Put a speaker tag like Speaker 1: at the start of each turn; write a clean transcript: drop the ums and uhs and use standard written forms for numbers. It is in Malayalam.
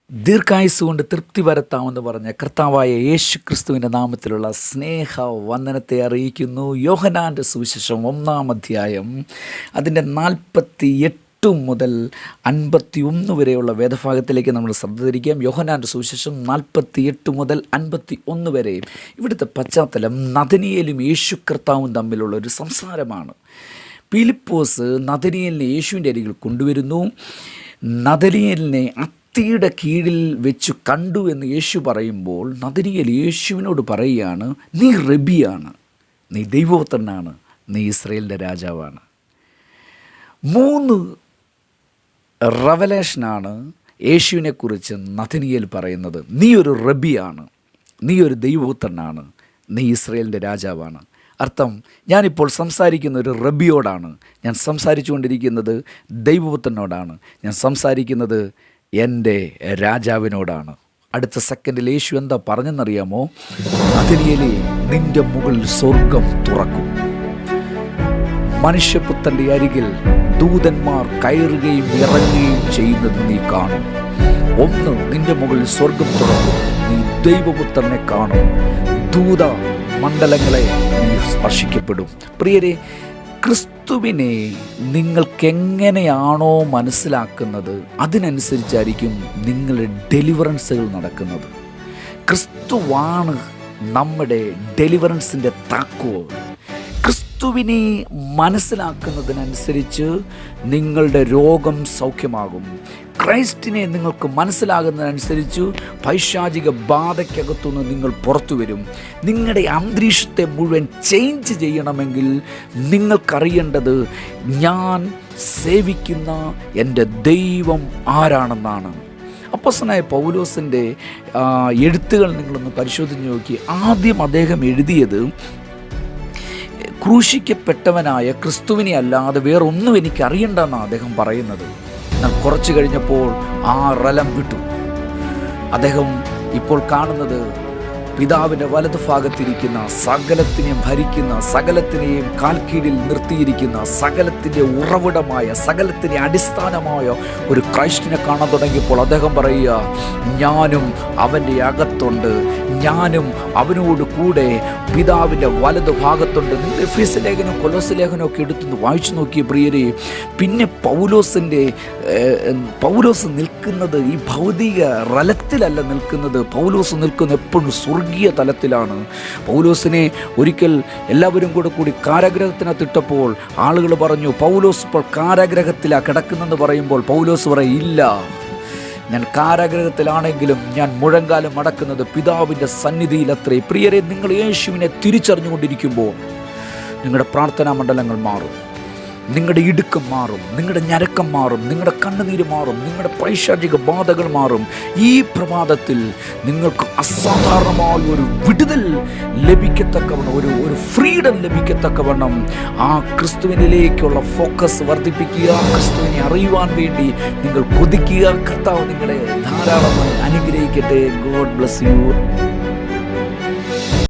Speaker 1: ദീർഘായുസ് കൊണ്ട് തൃപ്തി വരുത്താമെന്ന് പറഞ്ഞ കർത്താവായ യേശു ക്രിസ്തുവിൻ്റെ നാമത്തിലുള്ള സ്നേഹ വന്ദനത്തെ അറിയിക്കുന്നു. യോഹന്നാൻ്റെ സുവിശേഷം 1-ാം അധ്യായം അതിൻ്റെ 48 മുതൽ 51 വരെയുള്ള വേദഭാഗത്തിലേക്ക് നമ്മൾ ശ്രദ്ധ തിരിക്കാം. യോഹന്നാൻ്റെ സുവിശേഷം 48 മുതൽ 51 വരെ. ഇവിടുത്തെ പശ്ചാത്തലം നഥനയേലും യേശു കർത്താവും തമ്മിലുള്ള ഒരു സംസാരമാണ്. ഫിലിപ്പോസ് നഥനയേലിനെ യേശുവിൻ്റെ അരികിൽ കൊണ്ടുവരുന്നു. നഥനയേലിനെ യുടെ കീഴിൽ വെച്ച് കണ്ടു എന്ന് യേശു പറയുമ്പോൾ നഥനയേൽ യേശുവിനോട് പറയുകയാണ്, നീ റബ്ബിയാണ്, നീ ദൈവപുത്രനാണ്, നീ ഇസ്രായേലിൻ്റെ രാജാവാണ്. 3 റെവലേഷനാണ് യേശുവിനെക്കുറിച്ച് നഥനയേൽ പറയുന്നത്. നീ ഒരു റബ്ബിയാണ്, നീ ഒരു ദൈവപുത്രനാണ്, നീ ഇസ്രായേലിൻ്റെ രാജാവാണ്. അർത്ഥം, ഞാനിപ്പോൾ സംസാരിക്കുന്ന ഒരു റബ്ബിയോടാണ്, ഞാൻ സംസാരിച്ചു കൊണ്ടിരിക്കുന്നത് ദൈവപുത്രനോടാണ്, ഞാൻ സംസാരിക്കുന്നത് എൻ്റെ രാജാവിനോടാണ്. അടുത്ത സെക്കൻഡിൽ യേശു എന്താ പറഞ്ഞെന്നറിയാമോ? നഥനയേലേ, നിന്റെ മുകളിൽ സ്വർഗം തുറക്കും, മനുഷ്യപുത്രൻ്റെ അരികിൽ ദൂതന്മാർ കയറുകയും ഇറങ്ങുകയും ചെയ്യുന്നത് നീ കാണും. നിന്റെ മുകളിൽ സ്വർഗം തുറക്കും, നീ ദൈവപുത്രനെ കാണും, ദൂത മണ്ഡലങ്ങളെ നീ സ്പർശിക്കപ്പെടും. പ്രിയരെ, ക്രിസ്തുവിനെ നിങ്ങൾക്കെങ്ങനെയാണോ മനസ്സിലാക്കുന്നത് അതിനനുസരിച്ചായിരിക്കും നിങ്ങളുടെ ഡെലിവറൻസുകൾ നടക്കുന്നത്. ക്രിസ്തുവാണ് നമ്മുടെ ഡെലിവറൻസിൻ്റെ താക്കോൽ. ക്രിസ്തുവിനെ മനസ്സിലാക്കുന്നതിനനുസരിച്ച് നിങ്ങളുടെ രോഗം സൗഖ്യമാകും. ക്രൈസ്റ്റിനെ നിങ്ങൾക്ക് മനസ്സിലാകുന്നതനുസരിച്ച് പൈശാചിക ബാധയ്ക്കകത്തുനിന്ന് നിങ്ങൾ പുറത്തു വരും. നിങ്ങളുടെ അന്തരീക്ഷത്തെ മുഴുവൻ ചേഞ്ച് ചെയ്യണമെങ്കിൽ നിങ്ങൾക്കറിയേണ്ടത് ഞാൻ സേവിക്കുന്ന എൻ്റെ ദൈവം ആരാണെന്നാണ്. അപ്പോസ്തലനായ പൗലോസിൻ്റെ എഴുത്തുകൾ നിങ്ങളൊന്ന് പരിശോധിച്ച് നോക്കി. ആദ്യം അദ്ദേഹം എഴുതിയത് ക്രൂശിക്കപ്പെട്ടവനായ ക്രിസ്തുവിനെ അല്ലാതെ വേറൊന്നും എനിക്കറിയണ്ടെന്നാണ് അദ്ദേഹം പറയുന്നത്. എന്നാൽ കുറച്ച് കഴിഞ്ഞപ്പോൾ ആ റലം വിട്ടു. അദ്ദേഹം ഇപ്പോൾ കാണുന്നത് പിതാവിൻ്റെ വലതുഭാഗത്തിരിക്കുന്ന, സകലത്തിനെയും ഭരിക്കുന്ന, സകലത്തിനെയും കാൽക്കീഴിൽ നിർത്തിയിരിക്കുന്ന, സകലത്തിൻ്റെ ഉറവിടമായ, സകലത്തിൻ്റെ അടിസ്ഥാനമായ ഒരു ക്രൈസ്റ്റിനെ കാണാൻ തുടങ്ങിയപ്പോൾ അദ്ദേഹം പറയുക, ഞാനും അവൻ്റെ അകത്തുണ്ട്, ഞാനും അവനോട് കൂടെ പിതാവിൻ്റെ വലതുഭാഗത്തുണ്ട്. നിങ്ങൾ എഫേസ്യ ലേഖനം, കൊലോസ്യ ലേഖനം ഒക്കെ എടുത്തു വായിച്ചു നോക്കിയ പ്രിയരെ, പിന്നെ പൗലോസ് നിൽക്കുന്നത് ഈ ഭൗതിക റലത്തിലല്ല നിൽക്കുന്നത്. പൗലോസ് നിൽക്കുന്ന എപ്പോഴും സ്വർഗീയ തലത്തിലാണ്. പൗലോസിനെ ഒരിക്കൽ എല്ലാവരും കൂടി കാരാഗ്രഹത്തിനകത്തിട്ടപ്പോൾ ആളുകൾ പറഞ്ഞു, പൗലോസ് ഇപ്പോൾ കാരാഗ്രഹത്തിലാണ് കിടക്കുന്നെന്ന് പറയുമ്പോൾ പൗലോസ് പറയും, ഇല്ല, ഞാൻ കാരാഗ്രഹത്തിലാണെങ്കിലും ഞാൻ മുഴങ്കാലം മടക്കുന്നത് പിതാവിൻ്റെ സന്നിധിയിലത്രേ. പ്രിയരെ, നിങ്ങൾ യേശുവിനെ തിരിച്ചറിഞ്ഞുകൊണ്ടിരിക്കുമ്പോൾ നിങ്ങളുടെ പ്രാർത്ഥനാ മണ്ഡലങ്ങൾ മാറും, നിങ്ങളുടെ ഇടുക്കം മാറും, നിങ്ങളുടെ ഞരക്കം മാറും, നിങ്ങളുടെ കണ്ണുനീര് മാറും, നിങ്ങളുടെ പൈശാചിക ബാധകൾ മാറും. ഈ പ്രഭാതത്തിൽ നിങ്ങൾക്ക് അസാധാരണമായ ഒരു വിടുതൽ ലഭിക്കത്തക്കവണ്ണം, ഒരു ഫ്രീഡം ലഭിക്കത്തക്കവണ്ണം ആ ക്രിസ്തുവിനിലേക്കുള്ള ഫോക്കസ് വർദ്ധിപ്പിക്കുക. ക്രിസ്തുവിനെ അറിയുവാൻ വേണ്ടി നിങ്ങൾ കൊതിക്കുക. കർത്താവ് നിങ്ങളെ ധാരാളമായി അനുഗ്രഹിക്കട്ടെ. God bless you.